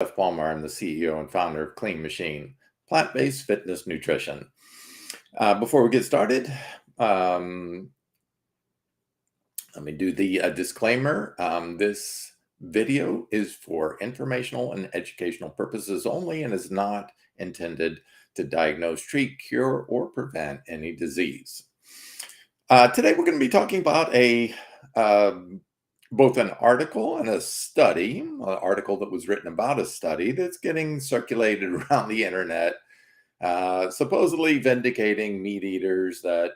Geoff Palmer. I'm the CEO and founder of Clean Machine, plant-based fitness nutrition. Before we get started, let me do the disclaimer. This video is for informational and educational purposes only and is not intended to diagnose, treat, cure, or prevent any disease. Today we're going to be talking about both an article and a study, an article that was written about a study that's getting circulated around the internet, supposedly vindicating meat eaters that,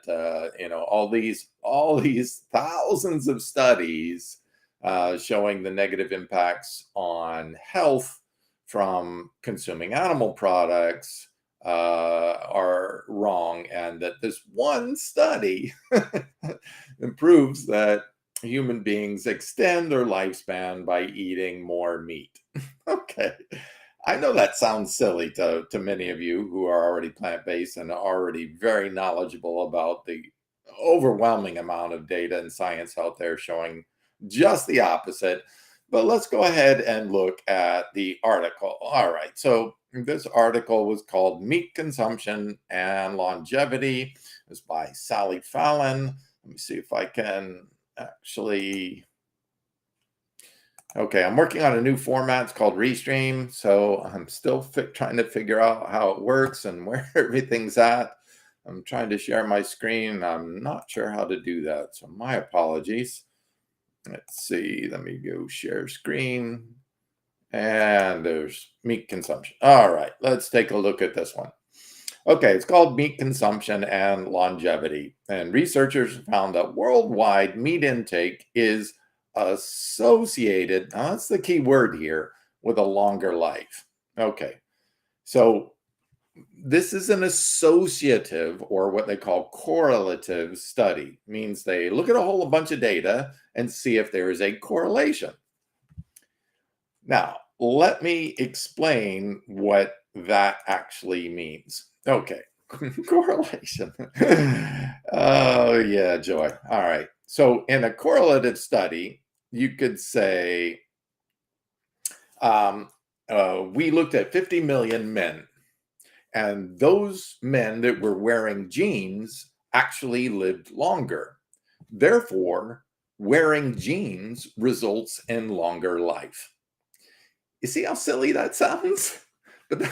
all these thousands of studies showing the negative impacts on health from consuming animal products are wrong, and that this one study proves that human beings extend their lifespan by eating more meat. Okay. I know that sounds silly to many of you who are already plant-based and already very knowledgeable about the overwhelming amount of data and science out there showing just the opposite. But let's go ahead and look at the article. All right. So this article was called Meat Consumption and Longevity. It's by Fallon. Let me see if I can actually. Okay, I'm working on a new format. It's called Restream. So I'm still trying to figure out how it works and where everything's at. I'm trying to share my screen. I'm not sure how to do that. So my apologies. Let's see. Let me go share screen. And there's meat consumption. All right, let's take a look at this one. Okay, it's called Meat Consumption and Longevity. And researchers found that worldwide meat intake is associated, now that's the key word here, with a longer life. Okay, so this is an associative, or what they call correlative study. It means they look at a whole bunch of data and see if there is a correlation. Now, let me explain what that actually means. Okay, correlation. Oh, yeah, joy. All right. So in a correlative study, you could say we looked at 50 million men, and those men that were wearing jeans actually lived longer. Therefore, wearing jeans results in longer life. You see how silly that sounds? But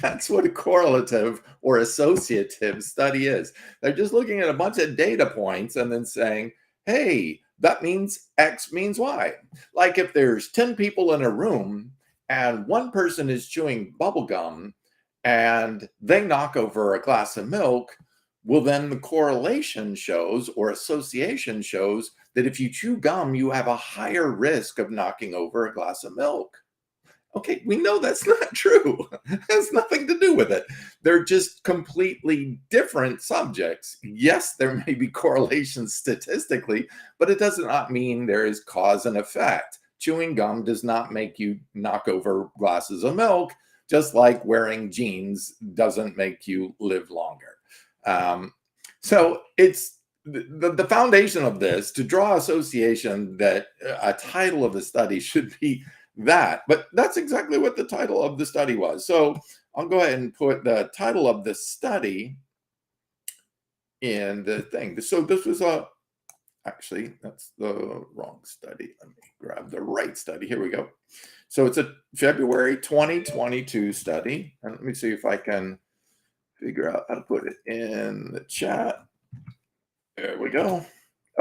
that's what a correlative or associative study is. They're just looking at a bunch of data points and then saying, hey, that means X means Y. Like if there's 10 people in a room and one person is chewing bubble gum and they knock over a glass of milk, well, then the correlation shows, or association shows, that if you chew gum, you have a higher risk of knocking over a glass of milk. Okay, we know that's not true. It has nothing to do with it. They're just completely different subjects. Yes, there may be correlations statistically, but it does not mean there is cause and effect. Chewing gum does not make you knock over glasses of milk, just like wearing jeans doesn't make you live longer. So it's the foundation of this, to draw association, that a title of the study should be that, but that's exactly what the title of the study was. So I'll go ahead and put the title of the study in the thing. So this was actually, that's the wrong study. Let me grab the right study. Here we go. So it's a February 2022 study. And let me see if I can figure out how to put it in the chat. There we go.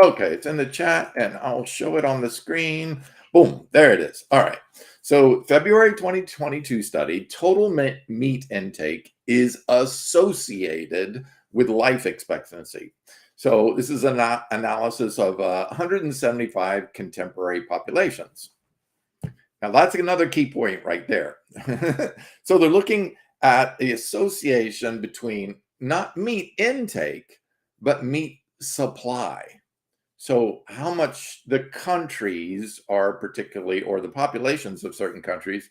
Okay, it's in the chat and I'll show it on the screen. Boom, there it is. All right. So February 2022 study, total meat intake is associated with life expectancy. So this is an analysis of 175 contemporary populations. Now that's another key point right there. So they're looking at the association between not meat intake, but meat supply. So how much the countries are particularly, or the populations of certain countries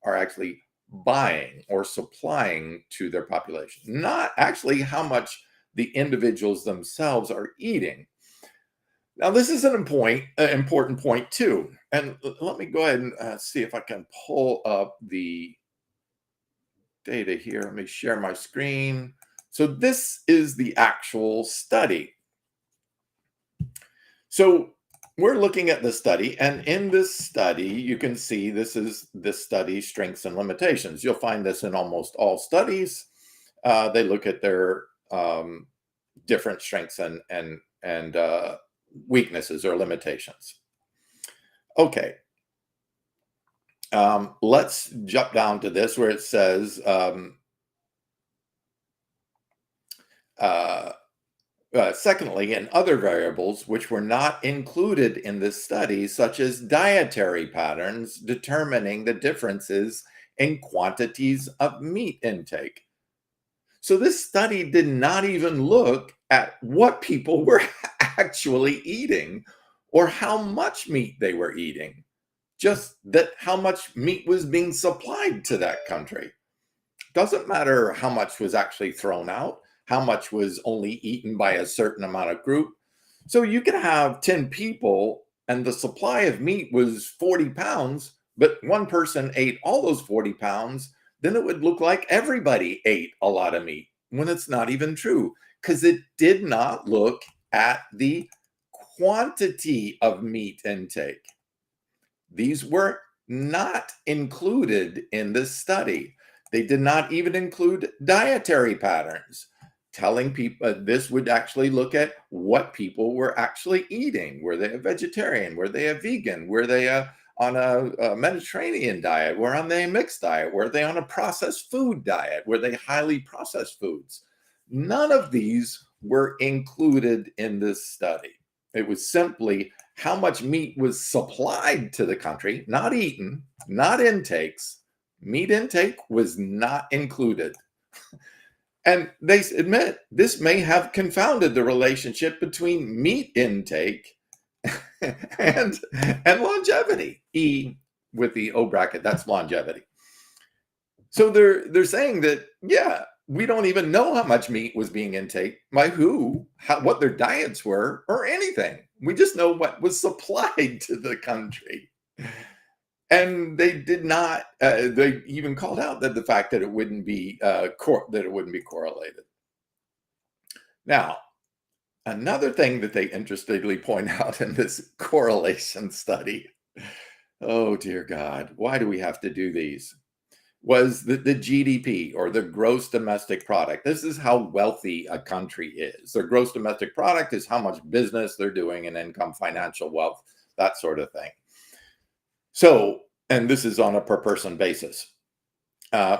are actually buying or supplying to their population, not actually how much the individuals themselves are eating. Now, this is an important point too. And let me go ahead and see if I can pull up the data here. Let me share my screen. So this is the actual study. So we're looking at the study, and in this study, you can see this is this study strengths and limitations. You'll find this in almost all studies. They look at their different strengths and weaknesses or limitations. Okay, let's jump down to this where it says secondly, and other variables which were not included in this study, such as dietary patterns determining the differences in quantities of meat intake. So this study did not even look at what people were actually eating or how much meat they were eating, just that how much meat was being supplied to that country. Doesn't matter how much was actually thrown out, how much was only eaten by a certain amount of group. So you could have 10 people and the supply of meat was 40 pounds, but one person ate all those 40 pounds, then it would look like everybody ate a lot of meat when it's not even true because it did not look at the quantity of meat intake. These were not included in this study. They did not even include dietary patterns, telling people this would actually look at what people were actually eating. Were they a vegetarian? Were they a vegan? Were they on a Mediterranean diet? Were on a mixed diet? Were they on a processed food diet? Were they highly processed foods? None of these were included in this study. It was simply how much meat was supplied to the country, not eaten, not intakes. Meat intake was not included. And they admit this may have confounded the relationship between meat intake and longevity. E with the O bracket, that's longevity. So they're saying that, yeah, we don't even know how much meat was being intake, by who, what their diets were, or anything. We just know what was supplied to the country. And they did not. They even called out that the fact that it wouldn't be correlated. Now, another thing that they interestingly point out in this correlation study, oh dear God, why do we have to do these? Was the GDP, or the gross domestic product. This is how wealthy a country is. Their gross domestic product is how much business they're doing and income, financial wealth, that sort of thing. So, and this is on a per person basis,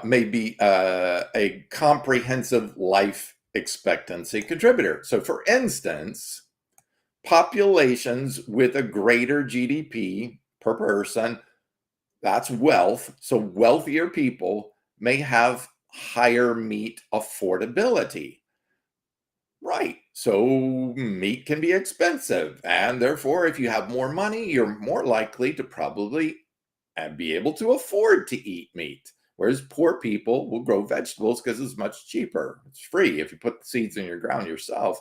maybe a comprehensive life expectancy contributor. So, for instance, populations with a greater GDP per person, that's wealth. So wealthier people may have higher meat affordability. Right. So meat can be expensive. And therefore, if you have more money, you're more likely to probably be able to afford to eat meat. Whereas poor people will grow vegetables because it's much cheaper. It's free if you put the seeds in your ground yourself.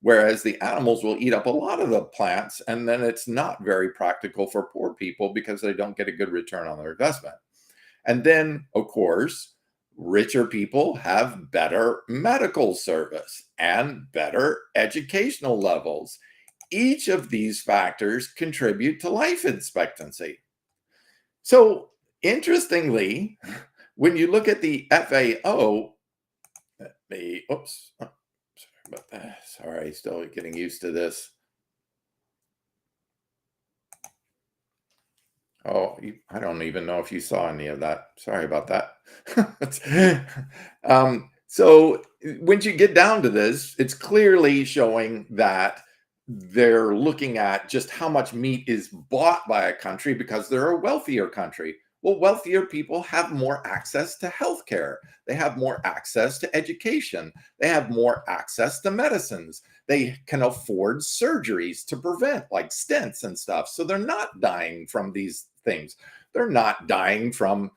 Whereas the animals will eat up a lot of the plants, and then it's not very practical for poor people because they don't get a good return on their investment. And then, of course, richer people have better medical service and better educational levels. Each of these factors contribute to life expectancy. So, interestingly, when you look at the FAO, oops. About that. Sorry, still getting used to this. Oh, I don't even know if you saw any of that. Sorry about that. So when you get down to this, it's clearly showing that they're looking at just how much meat is bought by a country because they're a wealthier country. Well, wealthier people have more access to healthcare. They have more access to education. They have more access to medicines. They can afford surgeries to prevent, like stents and stuff. So they're not dying from these things. They're not dying from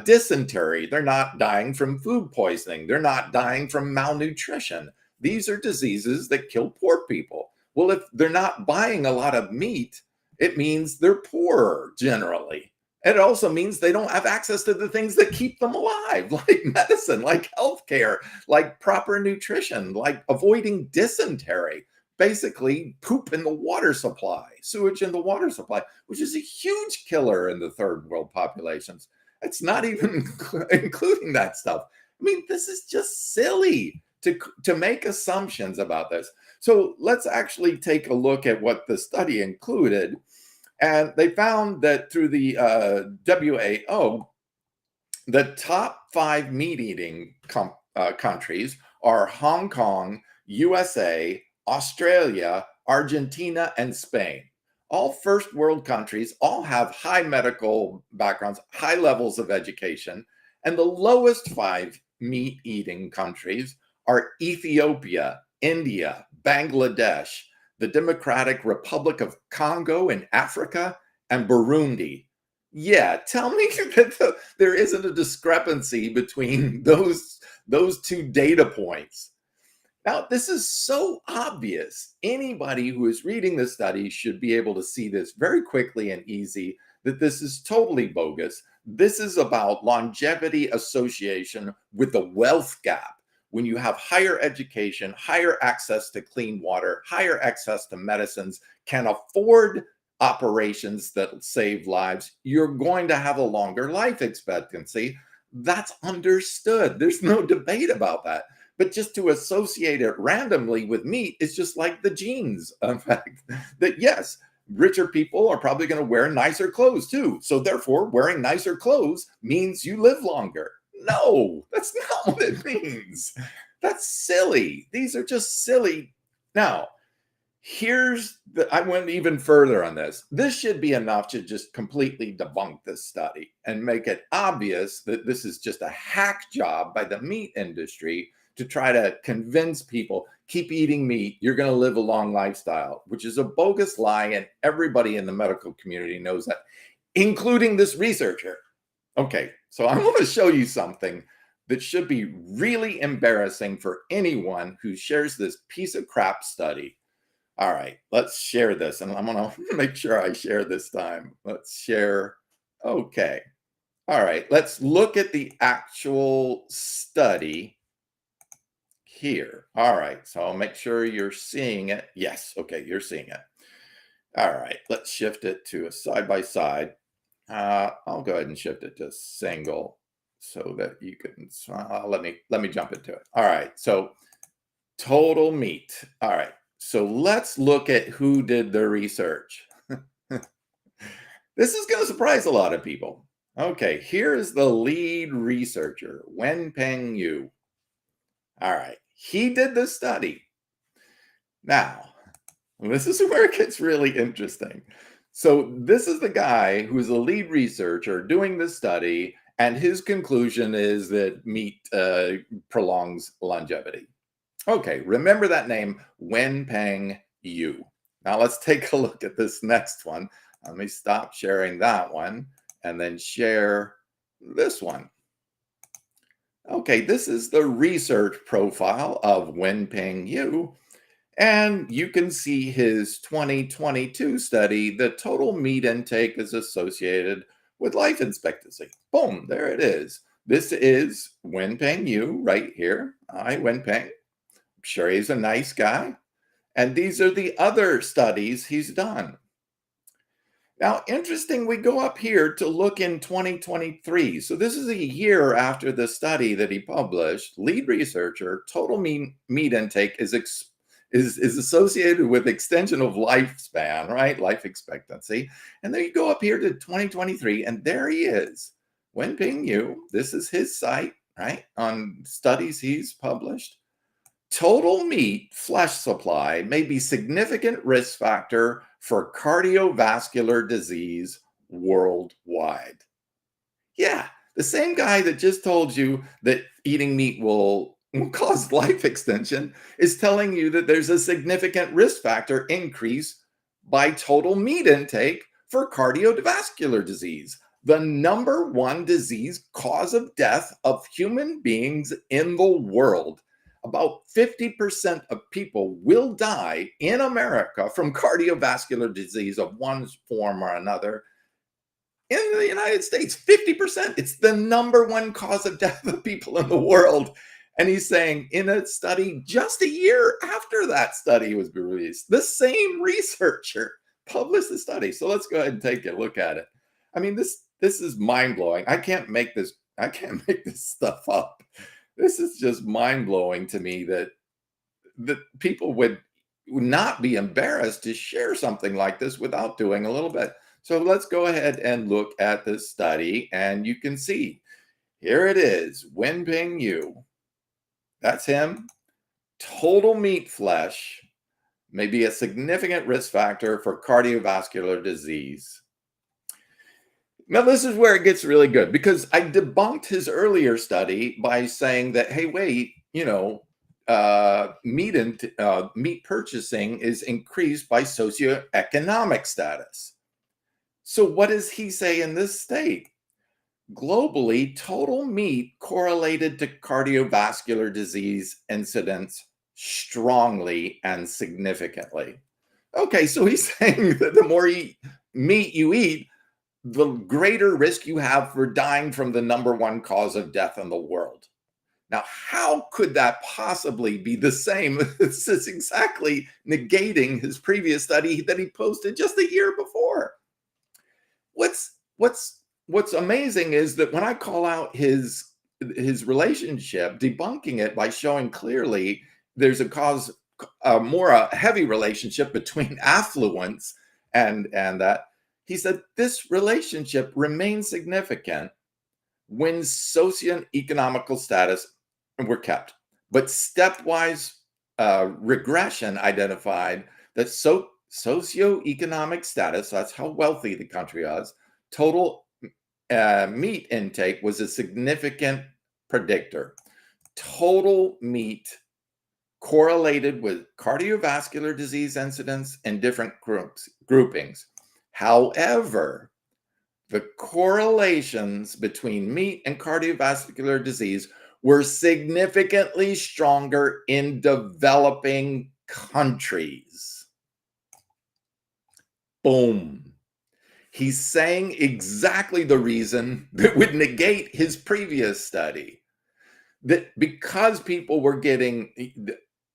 dysentery. They're not dying from food poisoning. They're not dying from malnutrition. These are diseases that kill poor people. Well, if they're not buying a lot of meat, It means they're poorer generally. It also means they don't have access to the things that keep them alive, like medicine, like healthcare, like proper nutrition, like avoiding dysentery, basically poop in the water supply, sewage in the water supply, which is a huge killer in the third world populations. It's not even including that stuff. I mean, this is just silly to make assumptions about this. So let's actually take a look at what the study included. And they found that through the WAO, the top 5 meat eating countries are Hong Kong, USA, Australia, Argentina, and Spain. All first world countries, all have high medical backgrounds, high levels of education. And the lowest 5 meat eating countries are Ethiopia, India, Bangladesh, the Democratic Republic of Congo in Africa, and Burundi. Yeah, tell me that there isn't a discrepancy between those 2 data points. Now, this is so obvious. Anybody who is reading this study should be able to see this very quickly and easy, that this is totally bogus. This is about longevity association with the wealth gap. When you have higher education, higher access to clean water, higher access to medicines, can afford operations that save lives, you're going to have a longer life expectancy. That's understood. There's no debate about that. But just to associate it randomly with meat is just like the genes effect. That yes, richer people are probably going to wear nicer clothes too. So therefore, wearing nicer clothes means you live longer. No, that's not what it means. That's silly. These are just silly. Now, I went even further on this. This should be enough to just completely debunk this study and make it obvious that this is just a hack job by the meat industry to try to convince people, keep eating meat, you're going to live a long lifestyle, which is a bogus lie. And everybody in the medical community knows that, including this researcher. Okay, so I want to show you something that should be really embarrassing for anyone who shares this piece of crap study. All right, let's share this. And I'm going to make sure I share this time. Let's share. Okay. All right, let's look at the actual study here. All right, so I'll make sure you're seeing it. Yes, okay, you're seeing it. All right, let's shift it to a side by side. I'll go ahead and shift it to single so that you can, let me jump into it. All right, so total meat. All right, so let's look at who did the research. This is going to surprise a lot of people. Okay, here is the lead researcher, Wenpeng Yu. All right, he did the study. Now, this is where it gets really interesting. So this is the guy who's a lead researcher doing this study, and his conclusion is that meat prolongs longevity. Okay, remember that name, Wenpeng Yu. Now let's take a look at this next one. Let me stop sharing that one and then share this one. Okay, this is the research profile of Wenpeng Yu. And you can see his 2022 study, the total meat intake is associated with life expectancy. Boom, there it is. This is Wenpeng Yu right here. Hi, Wenpeng. I'm sure he's a nice guy. And these are the other studies he's done. Now, interesting, we go up here to look in 2023. So this is a year after the study that he published. Lead researcher, total meat intake is associated with extension of lifespan, right? Life expectancy. And then you go up here to 2023, and there he is. Wenpeng Yu, this is his site, right? On studies he's published. Total meat flesh supply may be significant risk factor for cardiovascular disease worldwide. Yeah, the same guy that just told you that eating meat will cause life extension is telling you that there's a significant risk factor increase by total meat intake for cardiovascular disease, the #1 disease cause of death of human beings in the world. about 50% of people will die in America from cardiovascular disease of one form or another. In the United States, 50%. It's the number one cause of death of people in the world. And he's saying in a study just a year after that study was released, the same researcher published the study. So let's go ahead and take a look at it. I mean, this is mind-blowing. I can't make this stuff up. This is just mind-blowing to me that people would not be embarrassed to share something like this without doing a little bit. So let's go ahead and look at this study, and you can see here it is. Wenping Yu, that's him. Total meat flesh may be a significant risk factor for cardiovascular disease. Now, this is where it gets really good, because I debunked his earlier study by saying that, hey, wait, meat purchasing is increased by socioeconomic status. So what does he say in this state? Globally, total meat correlated to cardiovascular disease incidence strongly and significantly. Okay, so he's saying that the more meat you eat, the greater risk you have for dying from the number one cause of death in the world. Now, how could that possibly be the same? This is exactly negating his previous study that he posted just a year before. What's amazing is that when I call out his relationship, debunking it by showing clearly there's a heavy relationship between affluence and that, he said this relationship remains significant when socioeconomical status were kept, but stepwise regression identified that socioeconomic status, that's how wealthy the country was, total meat intake was a significant predictor. Total meat correlated with cardiovascular disease incidence in different groupings. However, the correlations between meat and cardiovascular disease were significantly stronger in developing countries. Boom. He's saying exactly the reason that would negate his previous study. That because people were getting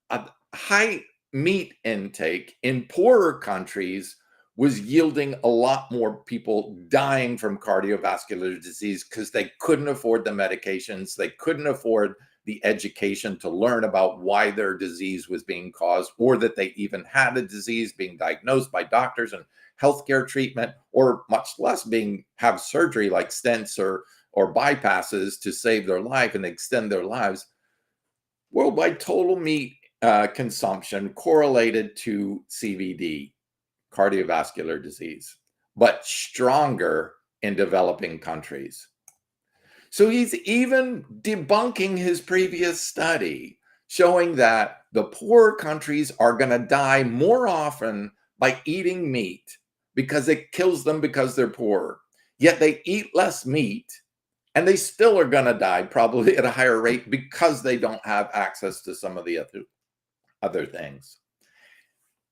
a high meat intake in poorer countries was yielding a lot more people dying from cardiovascular disease because they couldn't afford the medications, they couldn't afford the education to learn about why their disease was being caused, or that they even had a disease being diagnosed by doctors and healthcare treatment, or much less have surgery like stents or bypasses to save their life and extend their lives. Worldwide total meat consumption correlated to CVD, cardiovascular disease, but stronger in developing countries. So he's even debunking his previous study, showing that the poorer countries are going to die more often by eating meat because it kills them because they're poor. Yet they eat less meat and they still are going to die probably at a higher rate because they don't have access to some of the other things.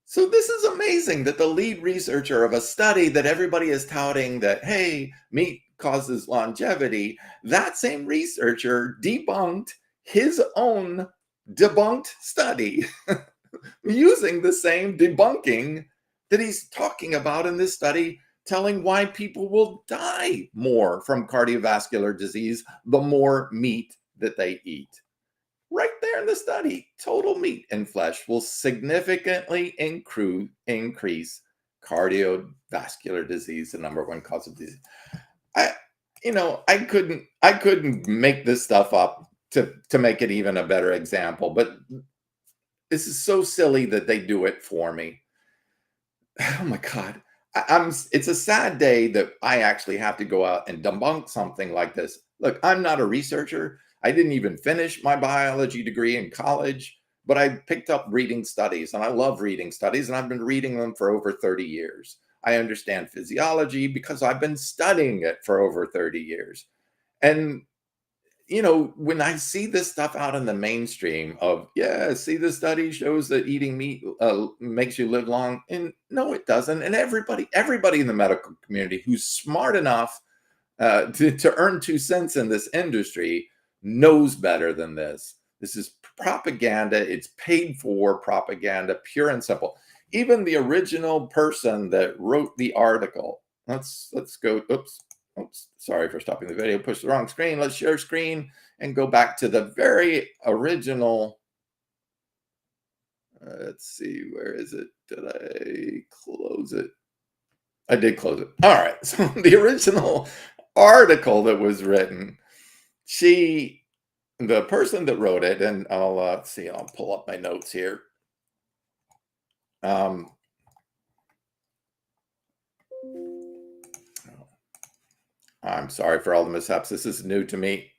So this is amazing that the lead researcher of a study that everybody is touting that, hey, meat causes longevity, that same researcher debunked his own debunked study using the same debunking that he's talking about in this study, telling why people will die more from cardiovascular disease the more meat that they eat. Right there in the study, total meat and flesh will significantly increase cardiovascular disease, the number one cause of disease. I couldn't make this stuff up to make it even a better example, but this is so silly that they do it for me. Oh my God. It's a sad day that I actually have to go out and debunk something like this. Look, I'm not a researcher. I didn't even finish my biology degree in college, but I picked up reading studies, and I love reading studies, and I've been reading them for over 30 years. I understand physiology because I've been studying it for over 30 years. And when I see this stuff out in the mainstream of, yeah, see, the study shows that eating meat makes you live long. And no, it doesn't. And everybody in the medical community who's smart enough to earn 2 cents in this industry knows better than this. This is propaganda. It's paid for propaganda, pure and simple. Even the original person that wrote the article. Let's go. Oops. Sorry for stopping the video. Push the wrong screen. Let's share screen and go back to the very original. Let's see. Where is it? Did I close it? I did close it. All right. So the original article that was written, the person that wrote it, and I'll see, I'll pull up my notes here. I'm sorry for all the mishaps. This is new to me,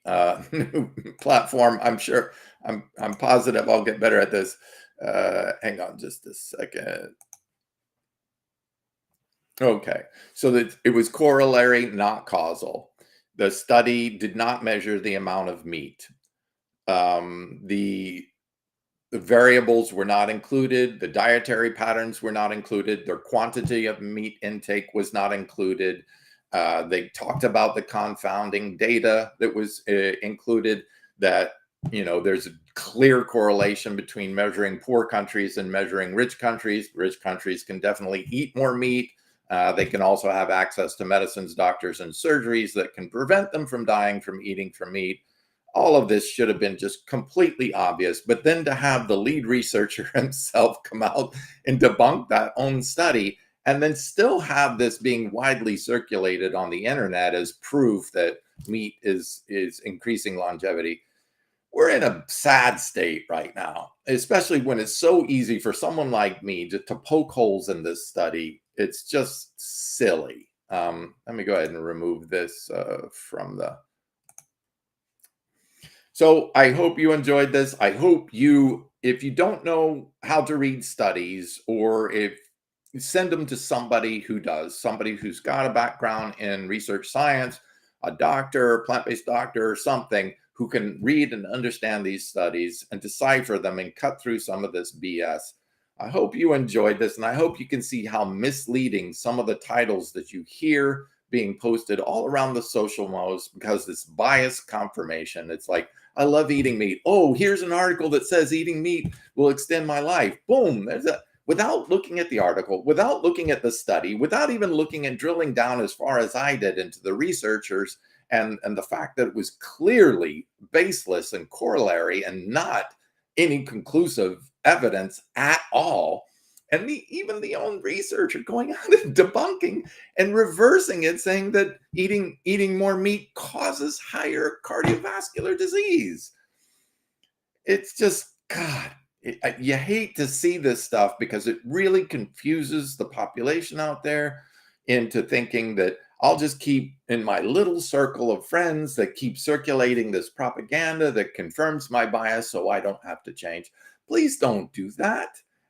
new platform. I'm sure, I'm positive I'll get better at this. Hang on just a second. Okay, so that it was corollary, not causal. The study did not measure the amount of meat. The variables were not included. The dietary patterns were not included. Their quantity of meat intake was not included. They talked about the confounding data that was included, that, there's a clear correlation between measuring poor countries and measuring rich countries. Rich countries can definitely eat more meat. They can also have access to medicines, doctors, and surgeries that can prevent them from dying from eating from meat. All of this should have been just completely obvious. But then to have the lead researcher himself come out and debunk that own study, and then still have this being widely circulated on the internet as proof that meat is increasing longevity. We're in a sad state right now, especially when it's so easy for someone like me to poke holes in this study. It's just silly. Let me go ahead and remove this from the... So I hope you enjoyed this. I hope if you don't know how to read studies, or if send them to somebody who does, somebody who's got a background in research science, a doctor, plant-based doctor, or something, who can read and understand these studies and decipher them and cut through some of this BS. I hope you enjoyed this, and I hope you can see how misleading some of the titles that you hear being posted all around the social modes, because this bias confirmation. It's like, I love eating meat. Oh, here's an article that says eating meat will extend my life. Boom, without looking at the article, without looking at the study, without even looking and drilling down as far as I did into the researchers and the fact that it was clearly baseless and corollary and not any conclusive evidence at all. And even the own researcher going out and debunking and reversing it, saying that eating more meat causes higher cardiovascular disease. It's just, God, you hate to see this stuff, because it really confuses the population out there into thinking that I'll just keep in my little circle of friends that keep circulating this propaganda that confirms my bias so I don't have to change. Please don't do that.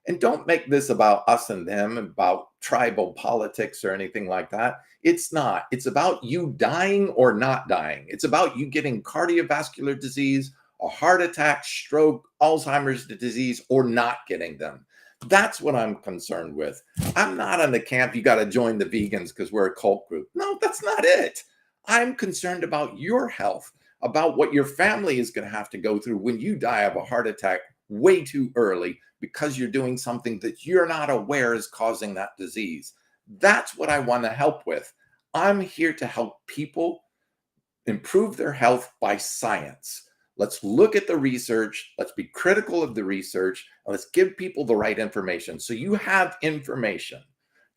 And don't make this about us and them, about tribal politics or anything like that. It's not. It's about you dying or not dying. It's about you getting cardiovascular disease, a heart attack, stroke, Alzheimer's disease, or not getting them. That's what I'm concerned with. I'm not on the camp, you got to join the vegans because we're a cult group. No, that's not it. I'm concerned about your health, about what your family is going to have to go through when you die of a heart attack way too early because you're doing something that you're not aware is causing that disease. That's what I want to help with. I'm here to help people improve their health by science. Let's look at the research. Let's be critical of the research. And let's give people the right information. So you have information,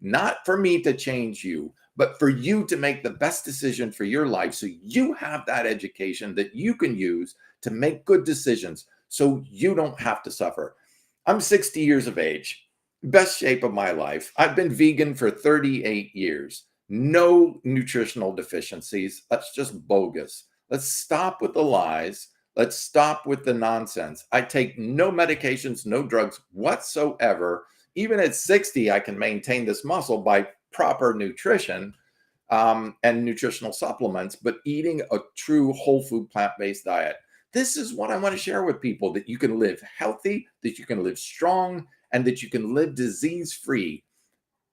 not for me to change you, but for you to make the best decision for your life. So you have that education that you can use to make good decisions so you don't have to suffer. I'm 60 years of age, best shape of my life. I've been vegan for 38 years. No nutritional deficiencies. That's just bogus. Let's stop with the lies. Let's stop with the nonsense. I take no medications, no drugs whatsoever. Even at 60, I can maintain this muscle by proper nutrition. and nutritional supplements, but eating a true whole food plant-based diet. This is what I want to share with people, that you can live healthy, that you can live strong, and that you can live disease-free.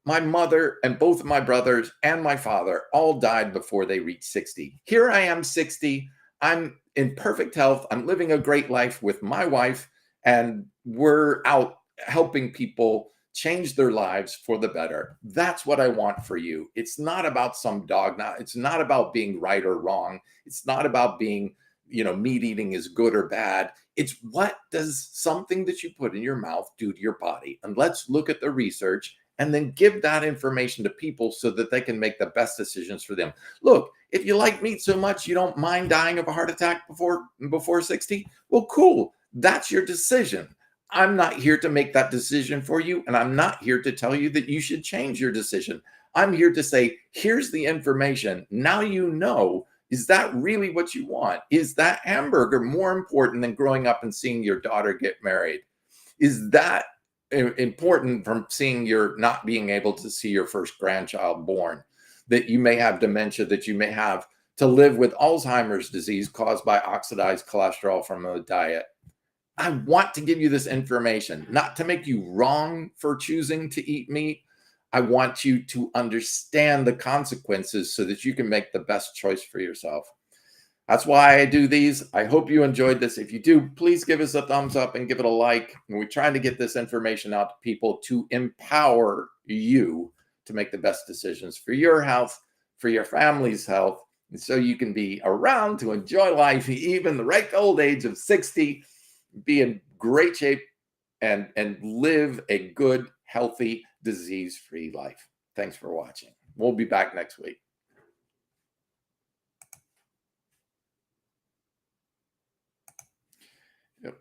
My mother and both of my brothers and my father all died before they reached 60. Here I am, 60. I'm in perfect health. I'm living a great life with my wife, and we're out helping people change their lives for the better. That's what I want for you. It's not about some dogma. It's not about being right or wrong. It's not about being, meat eating is good or bad. It's what does something that you put in your mouth do to your body? And let's look at the research and then give that information to people so that they can make the best decisions for them. Look, if you like meat so much you don't mind dying of a heart attack before 60, well, cool. That's your decision. I'm not here to make that decision for you, and I'm not here to tell you that you should change your decision. I'm here to say, here's the information. Now you know, is that really what you want? Is that hamburger more important than growing up and seeing your daughter get married? Is that important from seeing your not being able to see your first grandchild born? That you may have dementia, that you may have to live with Alzheimer's disease caused by oxidized cholesterol from a diet? I want to give you this information, not to make you wrong for choosing to eat meat. I want you to understand the consequences so that you can make the best choice for yourself. That's why I do these. I hope you enjoyed this. If you do, please give us a thumbs up and give it a like. We're trying to get this information out to people to empower you to make the best decisions for your health, for your family's health, and so you can be around to enjoy life, even the ripe old age of 60. Be in great shape and live a good, healthy, disease-free life. Thanks for watching. We'll be back next week.